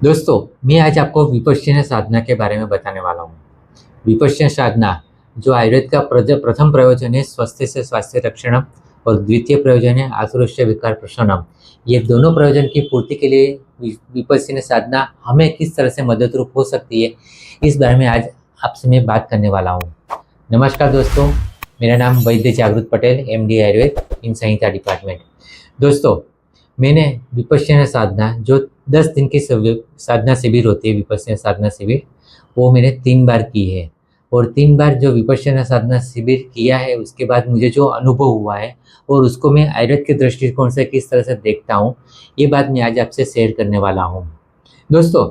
दोस्तों, मैं आज आपको विपश्यना साधना के बारे में बताने वाला हूँ। विपश्यना साधना जो आयुर्वेद का प्रथम प्रयोजन है स्वास्थ्य से स्वास्थ्य रक्षणम और द्वितीय प्रयोजन है आसुरस्य विकार प्रशमनम। ये दोनों प्रयोजन की पूर्ति के लिए विपश्यना साधना हमें किस तरह से मददरूप हो सकती है, इस बारे में आज आपसे मैं बात करने वाला हूँ। नमस्कार दोस्तों, मेरा नाम वैद्य जागृत पटेल, एमडी आयुर्वेद इन संहिता डिपार्टमेंट। दोस्तों, मैंने विपश्यना साधना जो 10 दिन की साधना शिविर होती है, विपश्यना साधना शिविर, वो मैंने 3 बार की है। और 3 बार जो विपश्यना साधना शिविर किया है उसके बाद मुझे जो अनुभव हुआ है और उसको मैं आयुर्वेद के दृष्टिकोण से किस तरह से देखता हूँ, ये बात मैं आज आपसे शेयर करने वाला हूँ। दोस्तों,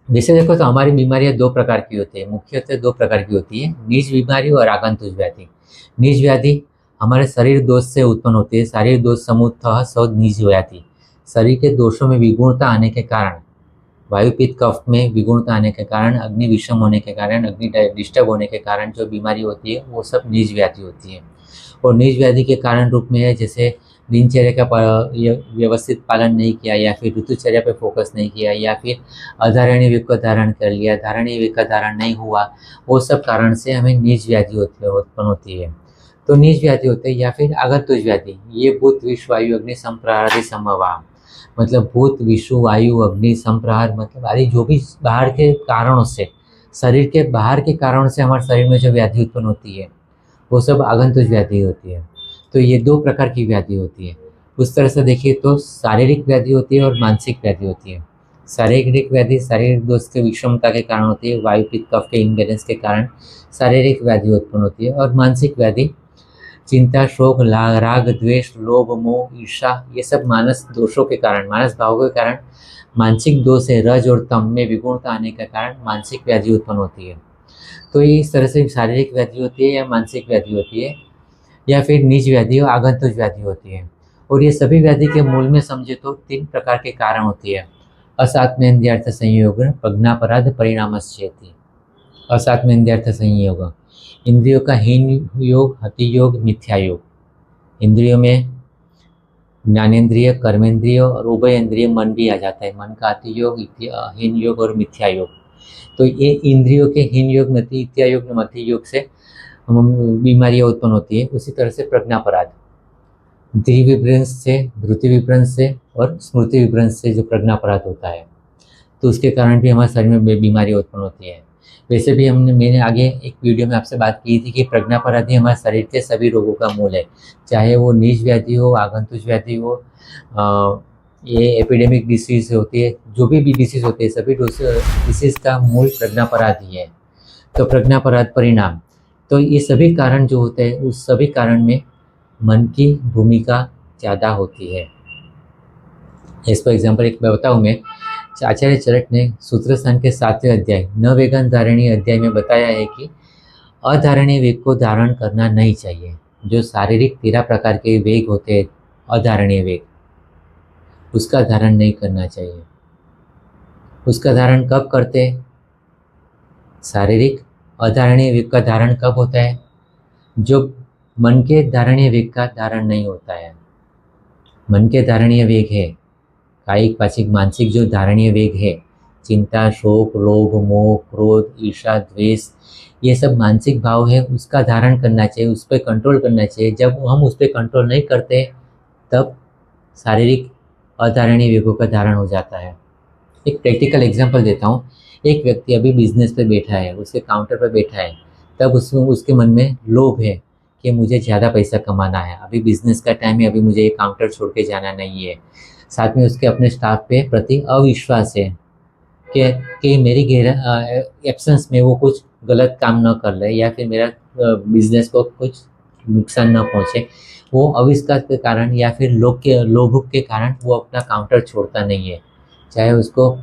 वैसे देखो तो हमारी बीमारियां 2 प्रकार की होती है, मुख्यतः 2 प्रकार की होती है, निज बीमारी और आगंतुक व्याधि। निज व्याधि हमारे शरीर दोष से उत्पन्न होती है, शारीरिक दोष समूहतः सौ निज व्याधि। शरीर के दोषों में विगुणता आने के कारण, वायु पित्त कफ में विगुणता आने के कारण, अग्नि विषम होने के कारण, अग्नि डिस्टर्ब होने के कारण जो बीमारी होती है वो सब निज व्याधि होती है। और निज व्याधि के कारण रूप में है जैसे दिनचर्या का व्यवस्थित पालन नहीं किया, या फिर ऋतुचर्या पे फोकस नहीं किया, या फिर अधारणीय विक का धारण कर लिया, धारणीय विक का धारण नहीं हुआ, वो सब कारण से हमें निज व्याधि उत्पन्न होती है। तो निज व्याधि होते हैं या फिर आगंतुक व्याधि, ये भूत विश्व वायु अग्नि संप्रहारादि समवा, मतलब भूत विश्व वायु अग्नि संप्रहार मतलब आदि जो भी बाहर के कारणों से, शरीर के बाहर के कारणों से हमारे शरीर में जो व्याधि उत्पन्न होती है वो सब आगंतुक व्याधि होती है। तो ये 2 प्रकार की व्याधि होती है। उस तरह से देखिए तो शारीरिक व्याधि होती है और मानसिक व्याधि होती है। शारीरिक व्याधि शारीरिक दोष के विषमता के कारण होती है, वायु पित्त कफ के इम्बैलेंस के कारण शारीरिक व्याधि उत्पन्न होती है। और मानसिक व्याधि चिंता शोक राग द्वेष लोभ मोह ईर्षा, ये सब मानस दोषों के कारण, मानस भावों के कारण, मानसिक दोष है, रज और तम में विगुणता आने के कारण मानसिक व्याधि उत्पन्न होती है। तो ये इस तरह से शारीरिक व्याधि होती है या मानसिक व्याधि होती है, या फिर निज व्याधि और आगंतुक व्याधि होती है। और ये सभी व्याधि के मूल में समझे तो 3 प्रकार के कारण होती है। असात्मेन्द्रियार्थ संयोग, प्रज्ञापराध परिणामश्चेति। असात्मेन्द्रियार्थ संयोग, इंद्रियों का हीन योग, हति योग, मिथ्या योग। इंद्रियों में ज्ञानेन्द्रिय, कर्मेंद्रिय और उभय इंद्रिय मन भी आ जाता है। मन का अति योग, हीन योग और मिथ्या योग। तो ये इंद्रियों के हीन योग, मिथ्या योग, मति योग से बीमारियां उत्पन्न होती है। उसी तरह से प्रज्ञापराध, दृढ़ विभ्रंश से, धृति विभ्रंश से और स्मृति विभ्रंश से जो प्रज्ञापराध होता है, तो उसके कारण भी हमारे शरीर में बीमारी उत्पन्न होती है। वैसे भी मैंने आगे एक वीडियो में आपसे बात की थी कि प्रज्ञापराधी हमारे शरीर के सभी रोगों का मूल है, चाहे वो निज व्याधि हो, आगंतुक व्याधि हो, ये एपिडेमिक डिसीज होती है, जो भी डिसीज होती है, सभी डिसीज का मूल प्रज्ञापराध ही है। तो प्रज्ञापराध परिणाम, तो ये सभी कारण जो होते हैं उस सभी कारण में मन की भूमिका ज़्यादा होती है। इस पर एग्जाम्पल एक बताऊँ मैं, आचार्य चरक ने सूत्र स्थान के 7वें अध्याय न वेगन धारणीय अध्याय में बताया है कि अधारणीय वेग को धारण करना नहीं चाहिए। जो शारीरिक 13 प्रकार के वेग होते हैं, अधारणीय वेग, उसका धारण नहीं करना चाहिए। उसका धारण कब करते हैं? शारीरिक अधारणीय वेग का धारण कब होता है? जो मन के धारणीय वेग का धारण नहीं होता है। मन के धारणीय वेग है कायिक वाचिक मानसिक, जो धारणीय वेग है, चिंता शोक लोभ मोह क्रोध ईर्षा द्वेष, ये सब मानसिक भाव है, उसका धारण करना चाहिए, उस पर कंट्रोल करना चाहिए। जब हम उस पर कंट्रोल नहीं करते तब शारीरिक अधारणीय वेगों का धारण हो जाता है। एक प्रैक्टिकल एग्जांपल देता हूँ। एक व्यक्ति अभी बिजनेस पे बैठा है, उसके काउंटर पर बैठा है, तब उसके मन में लोभ है कि मुझे ज़्यादा पैसा कमाना है, अभी बिजनेस का टाइम है, अभी मुझे ये काउंटर छोड़ के जाना नहीं है। साथ में उसके अपने स्टाफ पे प्रति अविश्वास है कि मेरी एब्सेंस में वो कुछ गलत काम न कर ले, या फिर मेरा बिजनेस को कुछ नुकसान न पहुंचे। वो अविश्वास के कारण या फिर लोभ के कारण वो अपना काउंटर छोड़ता नहीं है। चाहे उसको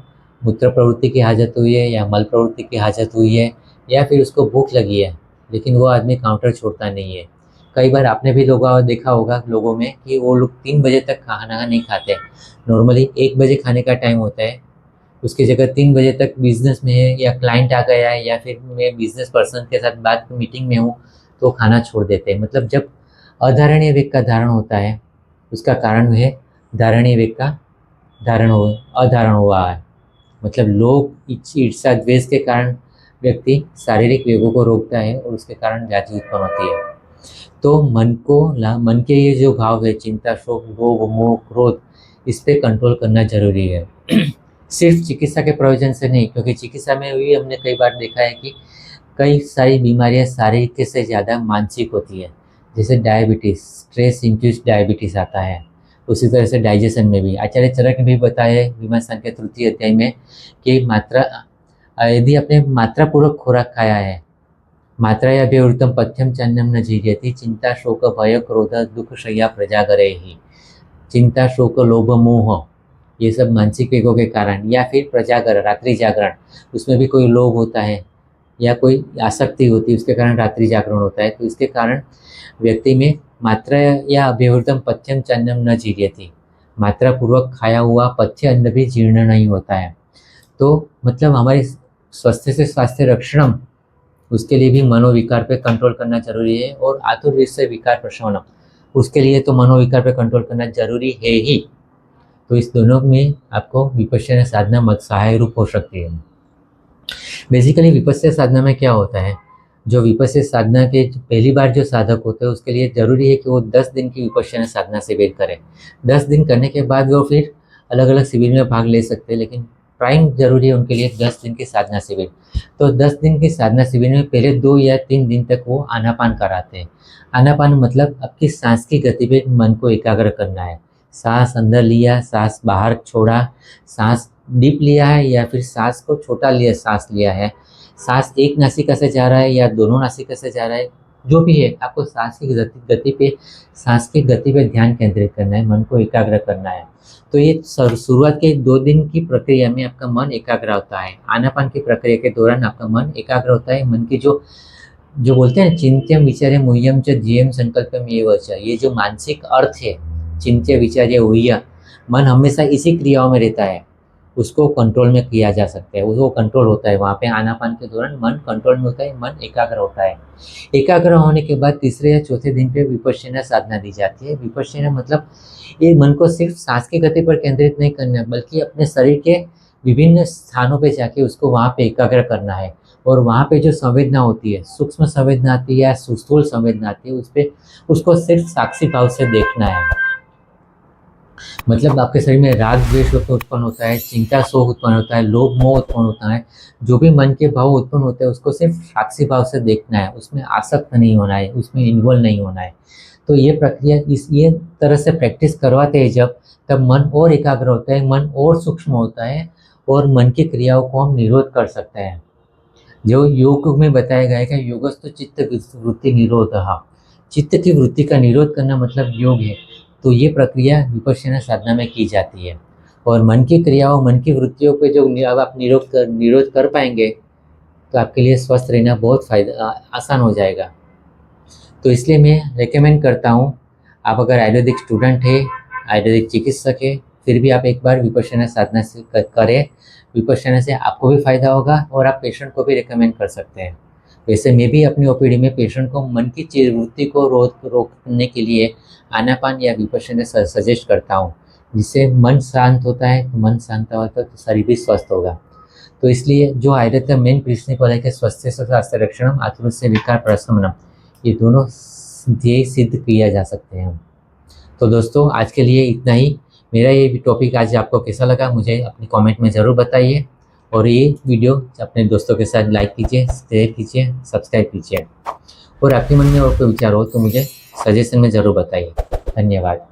मूत्र प्रवृत्ति की हाजत हुई है या मल प्रवृत्ति की हाजत हुई है या फिर उसको भूख लगी है, लेकिन वो आदमी काउंटर छोड़ता नहीं है। कई बार आपने भी देखा होगा लोगों में कि वो लोग 3 बजे तक खाना नहीं खाते। नॉर्मली 1 बजे खाने का टाइम होता है, उसकी जगह 3 बजे तक बिजनेस में है या क्लाइंट आ गया है या फिर मैं बिजनेस पर्सन के साथ बात मीटिंग में हूँ तो खाना छोड़ देते हैं। मतलब जब अधारणीय वेग का धारण होता है, उसका कारण है धारणीय वेग का अधारण हुआ है। मतलब लोग ईर्ष्या द्वेष के कारण व्यक्ति शारीरिक वेगों को रोकता है और उसके कारण व्याधि उत्पन्न होती है। तो मन के ये जो भाव है, चिंता, शोक, लोभ, मोह, क्रोध, इस पे कंट्रोल करना जरूरी है। सिर्फ चिकित्सा के प्रयोजन से नहीं, क्योंकि चिकित्सा में भी हमने कई बार देखा है कि कई सारी बीमारियां शारीरिक से ज़्यादा मानसिक होती है। जैसे डायबिटीज, स्ट्रेस इंड्यूस्ड डायबिटीज आता है। उसी तरह से डाइजेशन में भी आचार्य चरक ने भी बताया है मीमांसा के 3 अध्याय में कि यदि आपने मात्रा पूर्वक खुराक खाया है, मात्रा या विवृतम पथ्यम चान्यम न जीर्यति, चिंता शोक भय क्रोध दुख शय्या प्रजागरे ही। चिंता शोक लोभ मोह, ये सब मानसिक वेगों के कारण, या फिर प्रजागर रात्रि जागरण, उसमें भी कोई लोभ होता है या कोई आसक्ति होती है, उसके कारण रात्रि जागरण होता है। तो इसके कारण व्यक्ति में मात्रा या अभिवृतम पथ्यम चान्यम न जीर्यति, मात्रा पूर्वक खाया हुआ पथ्य अन्न भी जीर्ण नहीं होता है। तो मतलब हमारे स्वास्थ्य से स्वास्थ्य रक्षणम, उसके लिए भी मनोविकार पे कंट्रोल करना जरूरी है। और आतुर्विषय विकार प्रशमनम, उसके लिए तो मनोविकार पे कंट्रोल करना जरूरी है ही। तो इस दोनों में आपको विपश्यना साधना मत सहाय रूप हो सकती है। बेसिकली विपश्यना साधना में क्या होता है, जो विपश्यना साधना के पहली बार जो साधक होते हैं उसके लिए जरूरी है कि वो 10 दिन की विपश्यना साधना शिविर करें। 10 दिन करने के बाद वो फिर अलग अलग शिविर में भाग ले सकते हैं, लेकिन प्राइम जरूरी है उनके लिए 10 दिन की साधना शिविर। तो 10 दिन की साधना शिविर में पहले 2 या 3 दिन तक वो आनापान कराते हैं। आनापान मतलब आपकी सांस की गति पे मन को एकाग्र करना है। सांस अंदर लिया, सांस बाहर छोड़ा, सांस डीप लिया है या फिर सांस को छोटा लिया, सांस लिया है, सांस एक नासिका से जा रहा है या दोनों नासिका से जा रहा है, जो भी है आपको सांस की सांस की गति पे ध्यान केंद्रित करना है, मन को एकाग्र करना है। तो ये शुरुआत के 2 दिन की प्रक्रिया में आपका मन एकाग्र होता है। आनापान की प्रक्रिया के दौरान आपका मन एकाग्र होता है। मन की जो जो बोलते हैं चिंत्यम विचार्य मुह्यम च ध्येयम संकल्पम ये वच, ये जो मानसिक अर्थ है चिंत्य विचार्य मुह्य, मन हमेशा इसी क्रियाओं में रहता है, उसको कंट्रोल में किया जा सकता है, वो कंट्रोल होता है। वहाँ पे आनापान के दौरान मन कंट्रोल में होता है, मन एकाग्र होता है। एकाग्र होने के बाद 3 या 4 दिन पे विपश्यना साधना दी जाती है। विपश्यना मतलब ये मन को सिर्फ सांस की गति पर केंद्रित नहीं करना है, बल्कि अपने शरीर के विभिन्न स्थानों पे जाके उसको वहाँ पे एकाग्र करना है। और वहाँ पे जो संवेदना होती है, सूक्ष्म संवेदना आती है या स्थूल संवेदना आती है, उसको सिर्फ साक्षी भाव से देखना है। मतलब आपके शरीर में राग द्वेष उत्पन्न होता है, चिंता शोक उत्पन्न होता है, लोभ मोह उत्पन्न होता है, जो भी मन के भाव उत्पन्न होते हैं उसको सिर्फ साक्षी भाव से देखना है, उसमें आसक्त नहीं होना है, उसमें इन्वॉल्व नहीं होना है। तो ये प्रक्रिया ये तरह से प्रैक्टिस करवाते हैं जब, तब मन और एकाग्र होता है, मन और सूक्ष्म होता है और मन की क्रियाओं को हम निरोध कर सकते हैं। जो योग में बताया गया है कि योगस्तु चित्त वृत्ति निरोधः, चित्त की वृत्ति का निरोध करना मतलब योग है। तो ये प्रक्रिया विपश्यना साधना में की जाती है। और मन की क्रियाओं, मन की वृत्तियों पे जो अब आप निरोध कर पाएंगे तो आपके लिए स्वस्थ रहना बहुत आसान हो जाएगा। तो इसलिए मैं रेकमेंड करता हूँ, आप अगर आयुर्वेदिक स्टूडेंट है, आयुर्वेदिक चिकित्सक है, फिर भी आप एक बार विपश्यना साधना से करें। विपश्यना से आपको भी फायदा होगा और आप पेशेंट को भी रेकमेंड कर सकते हैं। वैसे मैं भी अपनी ओपीडी में पेशेंट को मन की वृत्ति को रोकने के लिए आनापान या विपश्यना सजेस्ट करता हूँ, जिससे मन शांत होता है। मन शांत होता है तो शरीर भी स्वस्थ होगा। तो इसलिए जो आयुर्वेद का मेन प्रिंसिपल है कि स्वस्थ स्वास्थ्य रक्षणम आतुरस्य विकार प्रशमनम, ये दोनों ध्येय सिद्ध किया जा सकते हैं। तो दोस्तों आज के लिए इतना ही। मेरा ये टॉपिक आज आपको कैसा लगा मुझे अपनी कमेंट में ज़रूर बताइए, और ये वीडियो अपने दोस्तों के साथ लाइक कीजिए, शेयर कीजिए, सब्सक्राइब कीजिए। और आपके मन में और कोई विचार हो तो मुझे सजेशन में ज़रूर बताइए। धन्यवाद।